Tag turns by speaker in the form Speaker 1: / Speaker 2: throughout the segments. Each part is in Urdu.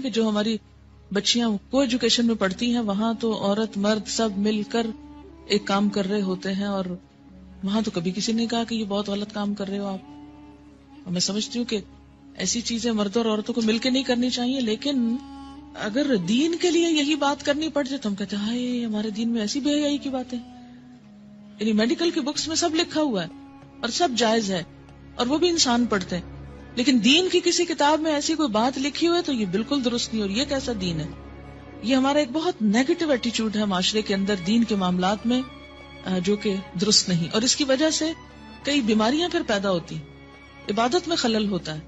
Speaker 1: کہ جو ہماری بچیاں کو ایجوکیشن میں پڑھتی ہیں وہاں تو عورت مرد سب مل کر ایک کام کر رہے ہوتے ہیں، اور وہاں تو کبھی کسی نے کہا کہ یہ بہت غلط کام کر رہے ہو آپ. اور میں سمجھتی ہوں کہ ایسی چیزیں مردوں اور عورتوں کو مل کے نہیں کرنی چاہیے، لیکن اگر دین کے لیے یہی بات کرنی پڑ جائے تو ہم کہتے ہیں ہائے ہمارے دین میں ایسی بے حیائی کی باتیں. یعنی میڈیکل کی بکس میں سب لکھا ہوا ہے اور سب جائز ہے اور وہ بھی انسان پڑھتے ہیں، لیکن دین کی کسی کتاب میں ایسی کوئی بات لکھی ہوئی ہے تو یہ بالکل درست نہیں. اور یہ کیسا دین ہے؟ یہ ہمارا ایک بہت نیگیٹو ایٹیچیوڈ ہے معاشرے کے اندر دین کے معاملات میں، جو کہ درست نہیں. اور اس کی وجہ سے کئی بیماریاں پھر پیدا ہوتی، عبادت میں خلل ہوتا ہے.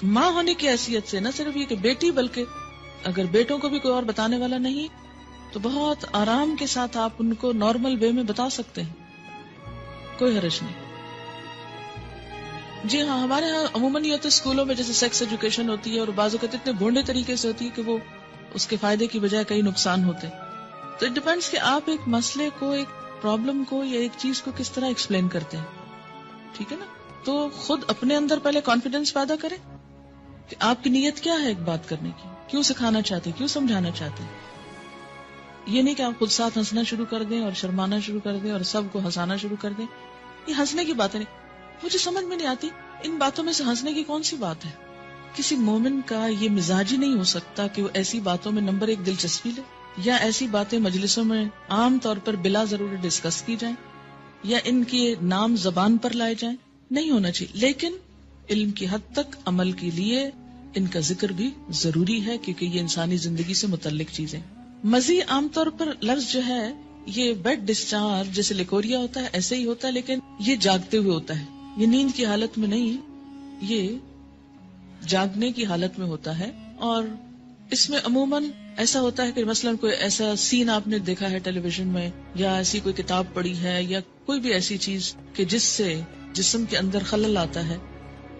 Speaker 1: ماں ہونے کی حیثیت سے نہ صرف یہ کہ بیٹی، بلکہ اگر بیٹوں کو بھی کوئی اور بتانے والا نہیں تو بہت آرام کے ساتھ آپ ان کو نارمل وے میں بتا سکتے ہیں، کوئی حرج نہیں. جی ہاں، ہمارے ہاں عموماً یہ تو اسکولوں میں جیسے سیکس ایجوکیشن ہوتی ہے اور بعض اوقات اتنے بھونڈے طریقے سے ہوتی ہے کہ وہ اس کے فائدے کی بجائے کئی نقصان ہوتے. تو اٹ ڈیپینڈس کہ آپ ایک مسئلے کو، ایک پرابلم کو یا ایک چیز کو کس طرح ایکسپلین کرتے ہیں. ٹھیک ہے نا؟ تو خود اپنے اندر پہلے کانفیڈینس پیدا کریں کہ آپ کی نیت کیا ہے ایک بات کرنے کی، کیوں سکھانا چاہتے، کیوں سمجھانا چاہتے. یہ نہیں کہ آپ خود ساتھ ہنسنا شروع کر دیں اور شرمانا شروع کر دیں اور سب کو ہنسانا شروع کر دیں. یہ ہنسنے کی باتیں نہیں، مجھے سمجھ میں نہیں آتی ان باتوں میں سے ہنسنے کی کون سی بات ہے. کسی مومن کا یہ مزاج ہی نہیں ہو سکتا کہ وہ ایسی باتوں میں نمبر ایک دلچسپی لے، یا ایسی باتیں مجلسوں میں عام طور پر بلا ضرورت ڈسکس کی جائیں یا ان کے نام زبان پر لائے جائیں. نہیں ہونا چاہیے. لیکن علم کی حد تک عمل کے لیے ان کا ذکر بھی ضروری ہے، کیونکہ یہ انسانی زندگی سے متعلق چیزیں. مزی عام طور پر لفظ جو ہے یہ بیڈ ڈسچارج جیسے لیکوریا ہوتا ہے ایسے ہی ہوتا ہے، لیکن یہ جاگتے ہوئے ہوتا ہے، یہ نیند کی حالت میں نہیں، یہ جاگنے کی حالت میں ہوتا ہے. اور اس میں عموماً ایسا ہوتا ہے کہ مثلاً کوئی ایسا سین آپ نے دیکھا ہے ٹیلی ویژن میں، یا ایسی کوئی کتاب پڑھی ہے، یا کوئی بھی ایسی چیز کہ جس سے جسم کے اندر خلل آتا ہے،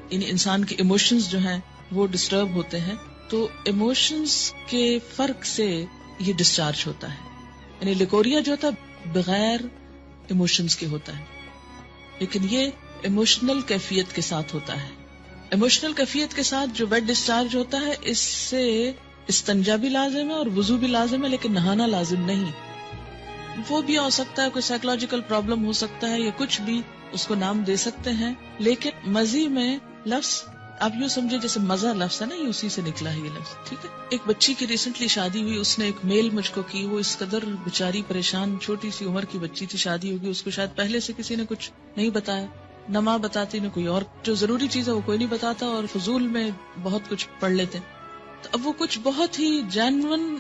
Speaker 1: یعنی انسان کے ایموشنز جو ہیں وہ ڈسٹرب ہوتے ہیں. تو ایموشنز کے فرق سے یہ ڈسچارج ہوتا ہے. یعنی لیکوریا جو ہوتا ہے بغیر ایموشنز کے ہوتا ہے، لیکن یہ ایموشنل کیفیت کے ساتھ ہوتا ہے. ایموشنل کیفیت کے ساتھ جو ویٹ ڈسچارج ہوتا ہے، اس سے استنجا بھی لازم ہے اور وضو بھی لازم ہے، لیکن نہانا لازم نہیں. وہ بھی ہو سکتا ہے کوئی سائیکولوجیکل پرابلم ہو سکتا ہے یا کچھ بھی، اس کو نام دے سکتے ہیں. لیکن مزی میں لفظ آپ یوں سمجھے جیسے مزہ لفظ ہے نا، یہ اسی سے نکلا ہے یہ لفظ. ٹھیک ہے. ایک بچی کی ریسنٹلی شادی ہوئی، اس نے ایک میل مجھ کو کی، وہ اس قدر بیچاری پریشان، چھوٹی سی عمر کی بچی تھی، شادی ہوگی، اس کو شاید پہلے سے کسی نے کچھ نہیں بتایا، نہ ماں بتاتی نہ کوئی اور، جو ضروری چیز ہے وہ کوئی نہیں بتاتا، اور فضول میں بہت کچھ پڑھ لیتے. تو اب وہ کچھ بہت ہی جینون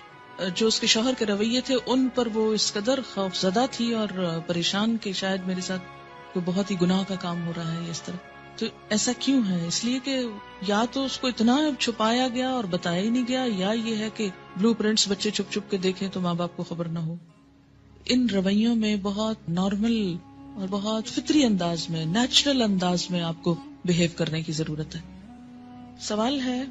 Speaker 1: جو اس کے شوہر کے رویے تھے ان پر وہ اس قدر خوف زدہ تھی اور پریشان کہ شاید میرے ساتھ کوئی بہت ہی گناہ کا کام ہو رہا ہے اس طرح. تو ایسا کیوں ہے؟ اس لیے کہ یا تو اس کو اتنا چھپایا گیا اور بتایا ہی نہیں گیا، یا یہ ہے کہ بلو پرنٹس بچے چھپ چھپ کے دیکھیں تو ماں باپ کو خبر نہ ہو. ان رویوں میں بہت نارمل اور بہت فطری انداز میں، نیچرل انداز میں آپ کو بہیو کرنے کی ضرورت ہے. سوال ہے،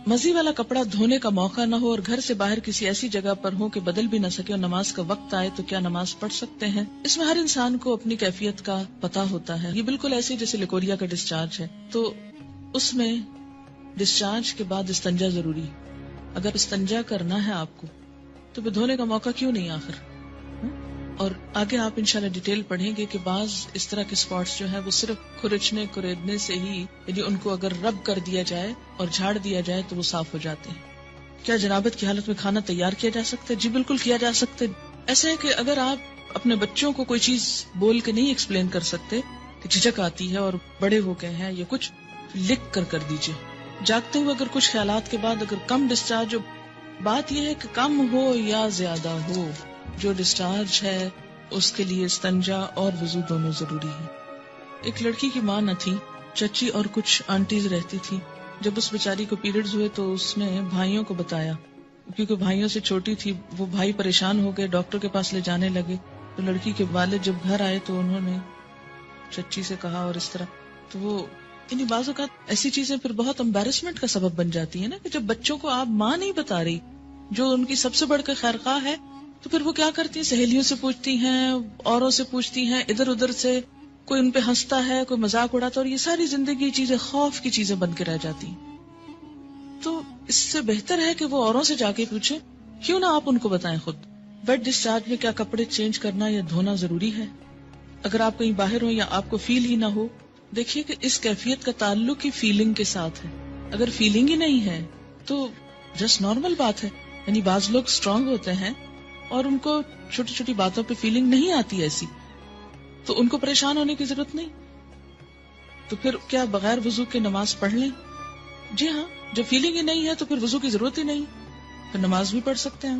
Speaker 1: مزی والا کپڑا دھونے کا موقع نہ ہو اور گھر سے باہر کسی ایسی جگہ پر ہو کہ بدل بھی نہ سکے اور نماز کا وقت آئے تو کیا نماز پڑھ سکتے ہیں؟ اس میں ہر انسان کو اپنی کیفیت کا پتہ ہوتا ہے. یہ بالکل ایسے جیسے لیکوریا کا ڈسچارج ہے، تو اس میں ڈسچارج کے بعد استنجا ضروری ہے. اگر استنجا کرنا ہے آپ کو تو دھونے کا موقع کیوں نہیں آخر؟ اور آگے آپ انشاءاللہ ڈیٹیل پڑھیں گے کہ بعض اس طرح کے سپاٹس جو ہے وہ صرف کھرچنے کریدنے سے ہی، یعنی ان کو اگر رب کر دیا جائے اور جھاڑ دیا جائے تو وہ صاف ہو جاتے ہیں. کیا جنابت کی حالت میں کھانا تیار کیا جا سکتا ہے؟ جی بالکل کیا جا سکتا ہے. ایسا ہے کہ اگر آپ اپنے بچوں کو کوئی چیز بول کے نہیں ایکسپلین کر سکتے کہ جھجک آتی ہے اور بڑے ہو گئے ہیں، یا کچھ لکھ کر دیجئے. جاگتے ہوئے اگر کچھ خیالات کے بعد اگر کم ڈسچارج، بات یہ ہے کہ کم ہو یا زیادہ ہو، جو ڈسچارج ہے اس کے لیے استنجا اور وضو دونوں ضروری ہے. ایک لڑکی کی ماں نہ تھی، چچی اور کچھ آنٹیز رہتی تھی. جب اس بیچاری کو پیریڈز ہوئے تو اس نے بھائیوں کو بتایا، کیونکہ بھائیوں سے چھوٹی تھی. وہ بھائی پریشان ہو گئے، ڈاکٹر کے پاس لے جانے لگے. تو لڑکی کے والد جب گھر آئے تو انہوں نے چچی سے کہا اور اس طرح. تو وہ انہیں بعض اوقات ایسی چیزیں پھر بہت امبیرسمنٹ کا سبب بن جاتی ہیں نا، کہ جب بچوں کو آپ ماں نہیں بتا رہی جو ان کی سب سے بڑھ کر خیرخواہ ہے، تو پھر وہ کیا کرتی ہیں، سہیلیوں سے پوچھتی ہیں، اوروں سے پوچھتی ہیں، ادھر ادھر سے کوئی ان پہ ہنستا ہے، کوئی مذاق اڑاتا ہے، اور یہ ساری زندگی چیزیں خوف کی چیزیں بن کے رہ جاتی ہیں. تو اس سے بہتر ہے کہ وہ اوروں سے جا کے پوچھیں، کیوں نہ آپ ان کو بتائیں خود. بیڈ ڈسچارج میں کیا کپڑے چینج کرنا یا دھونا ضروری ہے؟ اگر آپ کہیں باہر ہو یا آپ کو فیل ہی نہ ہو، دیکھیے کہ اس کیفیت کا تعلق ہی فیلنگ کے ساتھ ہے. اگر فیلنگ ہی نہیں ہے تو جسٹ نارمل بات ہے. یعنی بعض لوگ اسٹرانگ ہوتے ہیں اور ان کو چھوٹی چھوٹی باتوں پہ فیلنگ نہیں آتی ایسی، تو ان کو پریشان ہونے کی ضرورت نہیں. تو پھر کیا بغیر وضو کے نماز پڑھ لیں؟ جی ہاں، جب فیلنگ ہی نہیں ہے تو پھر وضو کی ضرورت ہی نہیں، پھر نماز بھی پڑھ سکتے ہیں.